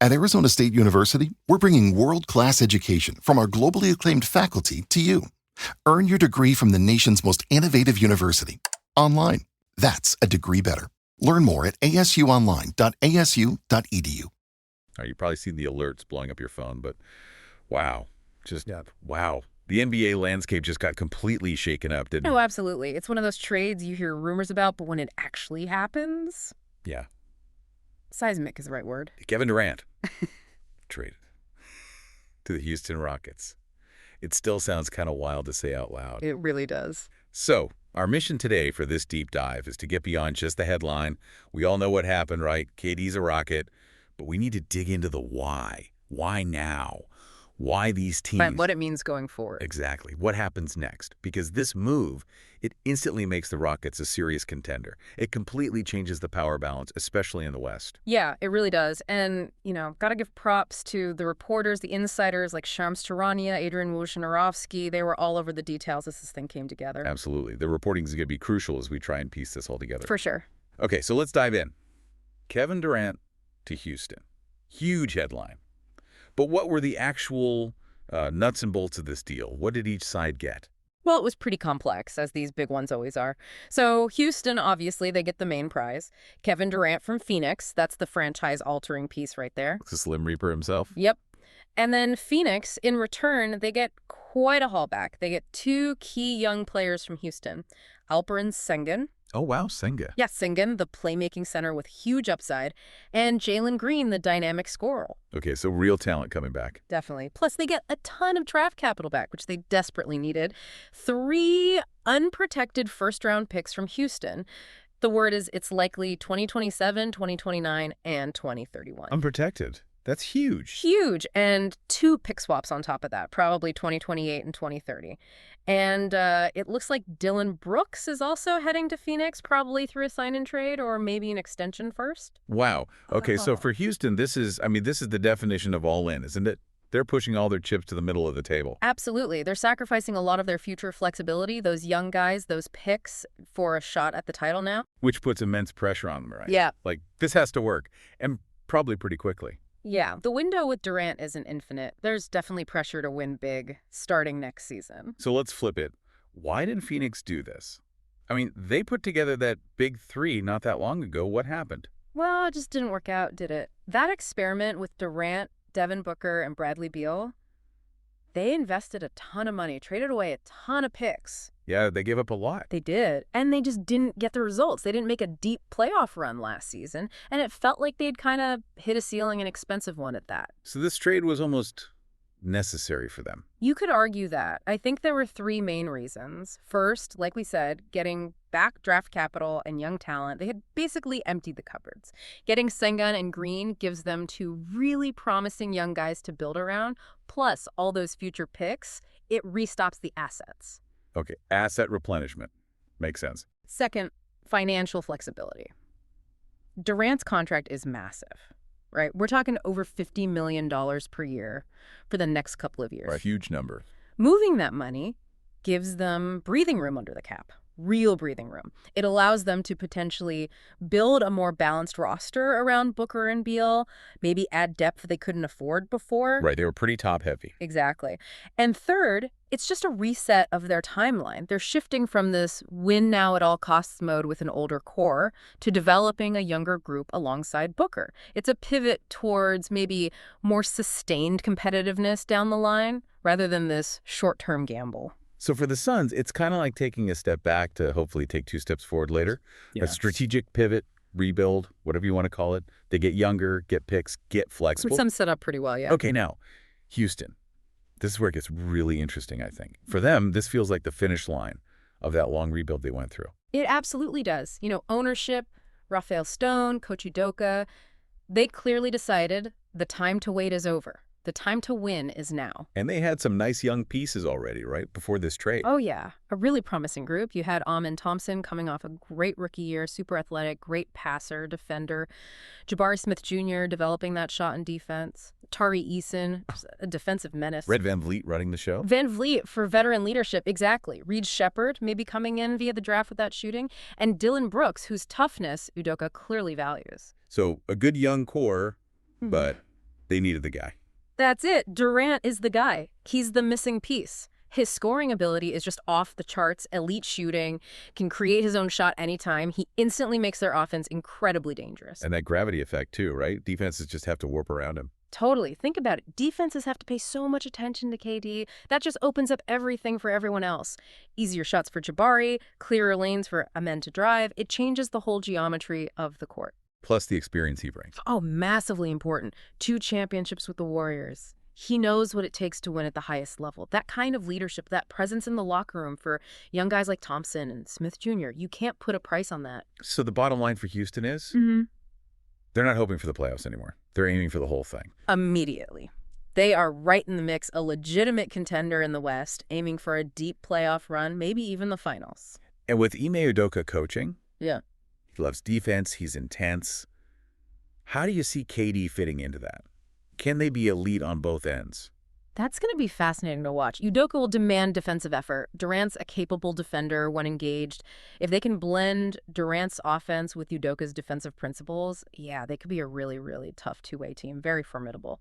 At Arizona State University, we're bringing world-class education from our globally acclaimed faculty to you. Earn your degree from the nation's most innovative university. Online. That's a degree better. Learn more at asuonline.asu.edu. You've probably seen the alerts blowing up your phone, but wow. Wow. The NBA landscape just got completely shaken up, didn't it? Oh, absolutely. It's one of those trades you hear rumors about, but when it actually happens... Yeah. Seismic is the right word. Kevin Durant traded to the Houston Rockets. It still sounds kind of wild to say out loud. It really does. So, our mission today for this deep dive is to get beyond just the headline. We all know what happened, right? KD's a Rocket. But we need to dig into the why. Why now? Why these teams? But what it means going forward. Exactly. What happens next? Because this move, it instantly makes the Rockets a serious contender. It completely changes the power balance, especially in the West. Yeah, it really does. And, got to give props to the reporters, the insiders like Shams Charania, Adrian Wojnarowski. They were all over the details as this thing came together. Absolutely. The reporting is going to be crucial as we try and piece this all together. For sure. Okay, so let's dive in. Kevin Durant to Houston. Huge headline. But what were the actual nuts and bolts of this deal? What did each side get? Well, it was pretty complex, as these big ones always are. So Houston, obviously, they get the main prize. Kevin Durant from Phoenix, that's the franchise-altering piece right there. The Slim Reaper himself? Yep. And then Phoenix, in return, they get quite a haul back. They get 2 key young players from Houston, Alperen Sengun. Oh, wow, Senga. Yes, Sengun, the playmaking center with huge upside, and Jalen Green, the dynamic scorer. Okay, so real talent coming back. Definitely. Plus, they get a ton of draft capital back, which they desperately needed. 3 unprotected first-round picks from Houston. The word is it's likely 2027, 2029, and 2031. Unprotected. That's huge. Huge. And 2 pick swaps on top of that, probably 2028 and 2030. And it looks like Dillon Brooks is also heading to Phoenix, probably through a sign-and trade or maybe an extension first. Wow. Okay, so for Houston, this is the definition of all in, isn't it? They're pushing all their chips to the middle of the table. Absolutely. They're sacrificing a lot of their future flexibility, those young guys, those picks, for a shot at the title now. Which puts immense pressure on them, right? Yeah. Like, this has to work, and probably pretty quickly. Yeah, the window with Durant isn't infinite. There's definitely pressure to win big starting next season. So let's flip it. Why did Phoenix do this? I mean, they put together that big 3 not that long ago. What happened? Well, it just didn't work out, did it? That experiment with Durant, Devin Booker, and Bradley Beal, they invested a ton of money, traded away a ton of picks. Yeah, they gave up a lot. They did. And they just didn't get the results. They didn't make a deep playoff run last season. And it felt like they'd kind of hit a ceiling, an expensive one at that. So this trade was almost necessary for them. You could argue that. I think there were 3 main reasons. First, like we said, getting back draft capital and young talent. They had basically emptied the cupboards. Getting Sengun and Green gives them 2 really promising young guys to build around. Plus, all those future picks, it restocks the assets. Okay, asset replenishment. Makes sense. Second, financial flexibility. Durant's contract is massive, right? We're talking over $50 million per year for the next couple of years. Right, huge number. Moving that money gives them breathing room under the cap. Real breathing room. It allows them to potentially build a more balanced roster around Booker and Beal, maybe add depth they couldn't afford before. Right, they were pretty top-heavy. Exactly. And third, it's just a reset of their timeline. They're shifting from this win-now-at-all-costs mode with an older core to developing a younger group alongside Booker. It's a pivot towards maybe more sustained competitiveness down the line rather than this short-term gamble. So for the Suns, it's kind of like taking a step back to hopefully take 2 steps forward later. Yes. A strategic pivot, rebuild, whatever you want to call it. They get younger, get picks, get flexible. Some set up pretty well, yeah. Okay, now, Houston. This is where it gets really interesting, I think. For them, this feels like the finish line of that long rebuild they went through. It absolutely does. Ownership, Rafael Stone, Coach Udoka, they clearly decided the time to wait is over. The time to win is now. And they had some nice young pieces already, right, before this trade. Oh, yeah. A really promising group. You had Amen Thompson coming off a great rookie year, super athletic, great passer, defender. Jabari Smith Jr. developing that shot in defense. Tari Eason, a defensive menace. Red Van Vliet running the show. Van Vliet for veteran leadership, exactly. Reed Shepherd maybe coming in via the draft with that shooting. And Dillon Brooks, whose toughness Udoka clearly values. So a good young core, but They needed the guy. That's it. Durant is the guy. He's the missing piece. His scoring ability is just off the charts, elite shooting, can create his own shot anytime. He instantly makes their offense incredibly dangerous. And that gravity effect, too, right? Defenses just have to warp around him. Totally. Think about it. Defenses have to pay so much attention to KD. That just opens up everything for everyone else. Easier shots for Jabari, clearer lanes for Amen to drive. It changes the whole geometry of the court. Plus the experience he brings. Oh, massively important. 2 championships with the Warriors. He knows what it takes to win at the highest level. That kind of leadership, that presence in the locker room for young guys like Thompson and Smith Jr., you can't put a price on that. So the bottom line for Houston is they're not hoping for the playoffs anymore. They're aiming for the whole thing. Immediately. They are right in the mix, a legitimate contender in the West, aiming for a deep playoff run, maybe even the finals. And with Ime Udoka coaching, Yeah. he loves defense, he's intense. How do you see KD fitting into that? Can they be elite on both ends? That's going to be fascinating to watch. Udoka will demand defensive effort. Durant's a capable defender when engaged. If they can blend Durant's offense with Udoka's defensive principles, yeah, they could be a really, really tough two-way team. Very formidable.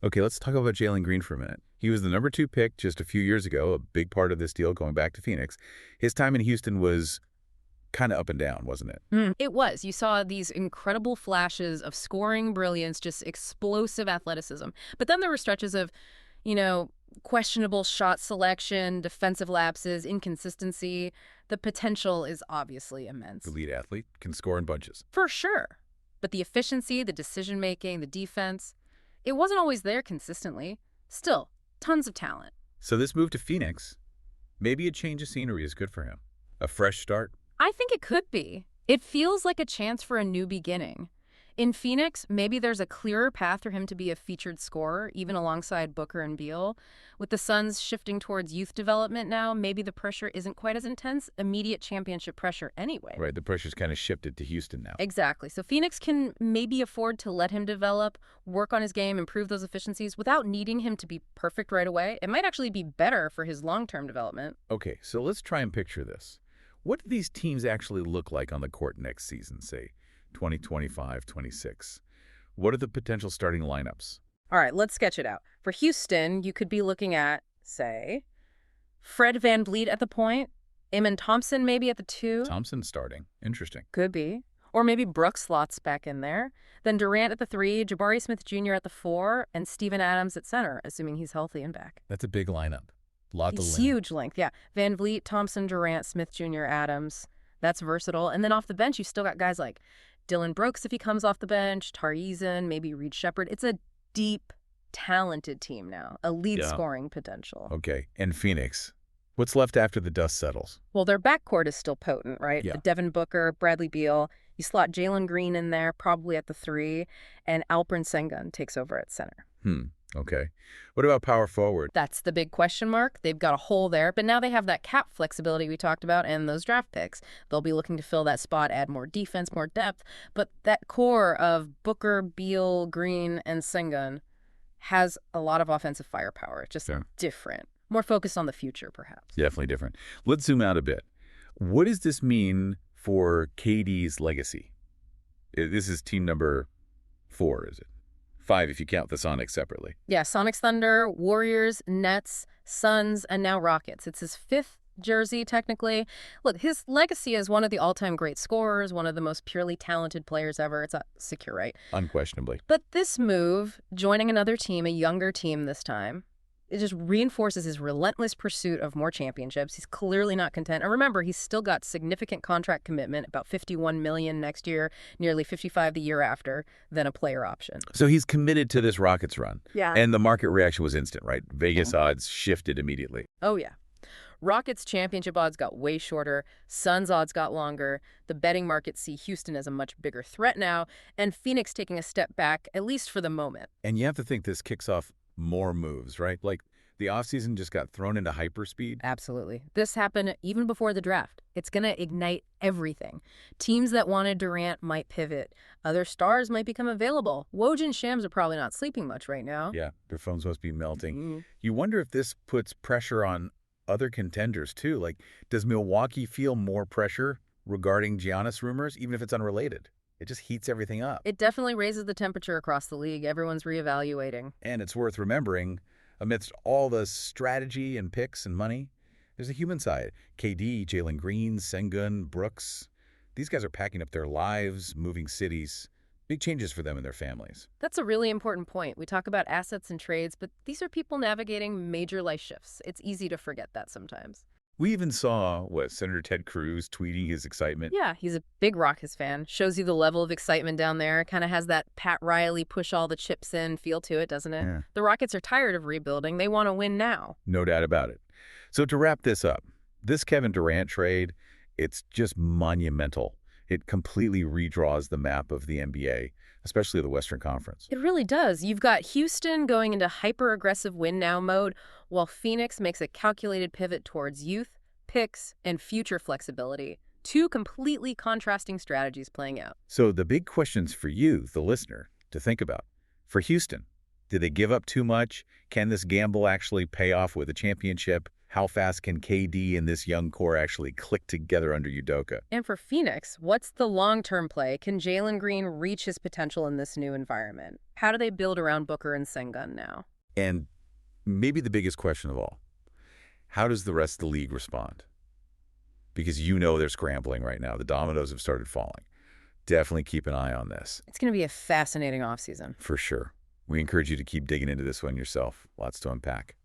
Okay, let's talk about Jalen Green for a minute. He was the number 2 pick just a few years ago, a big part of this deal going back to Phoenix. His time in Houston was kind of up and down, wasn't it? It was. You saw these incredible flashes of scoring brilliance, just explosive athleticism. But then there were stretches of, questionable shot selection, defensive lapses, inconsistency. The potential is obviously immense. The lead athlete can score in bunches. For sure. But the efficiency, the decision-making, the defense, it wasn't always there consistently. Still, tons of talent. So this move to Phoenix, maybe a change of scenery is good for him. A fresh start. I think it could be. It feels like a chance for a new beginning. In Phoenix, maybe there's a clearer path for him to be a featured scorer, even alongside Booker and Beal. With the Suns shifting towards youth development now, maybe the pressure isn't quite as intense. Immediate championship pressure anyway. Right, the pressure's kind of shifted to Houston now. Exactly. So Phoenix can maybe afford to let him develop, work on his game, improve those efficiencies without needing him to be perfect right away. It might actually be better for his long-term development. Okay, so let's try and picture this. What do these teams actually look like on the court next season, say 2025, 26? What are the potential starting lineups? All right, let's sketch it out. For Houston, you could be looking at, say, Fred VanVleet at the point, Amen Thompson maybe at the 2. Thompson starting. Interesting. Could be. Or maybe Brooks slots back in there. Then Durant at the 3, Jabari Smith Jr. at the 4, and Steven Adams at center, assuming he's healthy and back. That's a big lineup. Lot to learn. Huge length, yeah. VanVleet, Thompson, Durant, Smith Jr., Adams. That's versatile. And then off the bench, you still got guys like Dylan Brooks if he comes off the bench, Tari Eason, maybe Reed Shepherd. It's a deep, talented team now. Elite scoring potential. Okay, and Phoenix. What's left after the dust settles? Well, their backcourt is still potent, right? Yeah. Devin Booker, Bradley Beal. You slot Jalen Green in there, probably at the 3, and Alperen Sengun takes over at center. Okay. What about power forward? That's the big question mark. They've got a hole there, but now they have that cap flexibility we talked about and those draft picks. They'll be looking to fill that spot, add more defense, more depth. But that core of Booker, Beal, Green, and Sengun has a lot of offensive firepower. Just different. More focused on the future, perhaps. Definitely different. Let's zoom out a bit. What does this mean for KD's legacy? This is team number 4, is it? 5 if you count the Sonics separately. Yeah, Sonics, Thunder, Warriors, Nets, Suns, and now Rockets. It's his 5th jersey, technically. Look, his legacy as one of the all-time great scorers, one of the most purely talented players ever. It's secure, right? Unquestionably. But this move, joining another team, a younger team this time, it just reinforces his relentless pursuit of more championships. He's clearly not content. And remember, he's still got significant contract commitment, about $51 million next year, nearly $55 the year after, then a player option. So he's committed to this Rockets run. Yeah. And the market reaction was instant, right? Vegas odds shifted immediately. Oh, yeah. Rockets championship odds got way shorter. Suns odds got longer. The betting markets see Houston as a much bigger threat now, and Phoenix taking a step back, at least for the moment. And you have to think this kicks off more moves, right? Like the offseason just got thrown into hyperspeed. Absolutely. This happened even before the draft. It's going to ignite everything. Teams that wanted Durant might pivot. Other stars might become available. Woj and Shams are probably not sleeping much right now. Yeah, their phones must be melting. You wonder if this puts pressure on other contenders too. Like, does Milwaukee feel more pressure regarding Giannis rumors, even if it's unrelated? It just heats everything up. It definitely raises the temperature across the league. Everyone's reevaluating. And it's worth remembering, amidst all the strategy and picks and money, there's a human side. KD, Jalen Green, Sengun, Brooks. These guys are packing up their lives, moving cities. Big changes for them and their families. That's a really important point. We talk about assets and trades, but these are people navigating major life shifts. It's easy to forget that sometimes. We even saw, Senator Ted Cruz tweeting his excitement. Yeah, he's a big Rockets fan. Shows you the level of excitement down there. Kind of has that Pat Riley push all the chips in feel to it, doesn't it? Yeah. The Rockets are tired of rebuilding. They want to win now. No doubt about it. So to wrap this up, this Kevin Durant trade, it's just monumental. It completely redraws the map of the NBA, especially the Western Conference. It really does. You've got Houston going into hyper-aggressive win-now mode, while Phoenix makes a calculated pivot towards youth, picks, and future flexibility. Two completely contrasting strategies playing out. So the big questions for you, the listener, to think about. For Houston, did they give up too much? Can this gamble actually pay off with a championship? How fast can KD and this young core actually click together under Udoka? And for Phoenix, what's the long-term play? Can Jalen Green reach his potential in this new environment? How do they build around Booker and Sengun now? And maybe the biggest question of all, how does the rest of the league respond? Because they're scrambling right now. The dominoes have started falling. Definitely keep an eye on this. It's going to be a fascinating offseason. For sure. We encourage you to keep digging into this one yourself. Lots to unpack.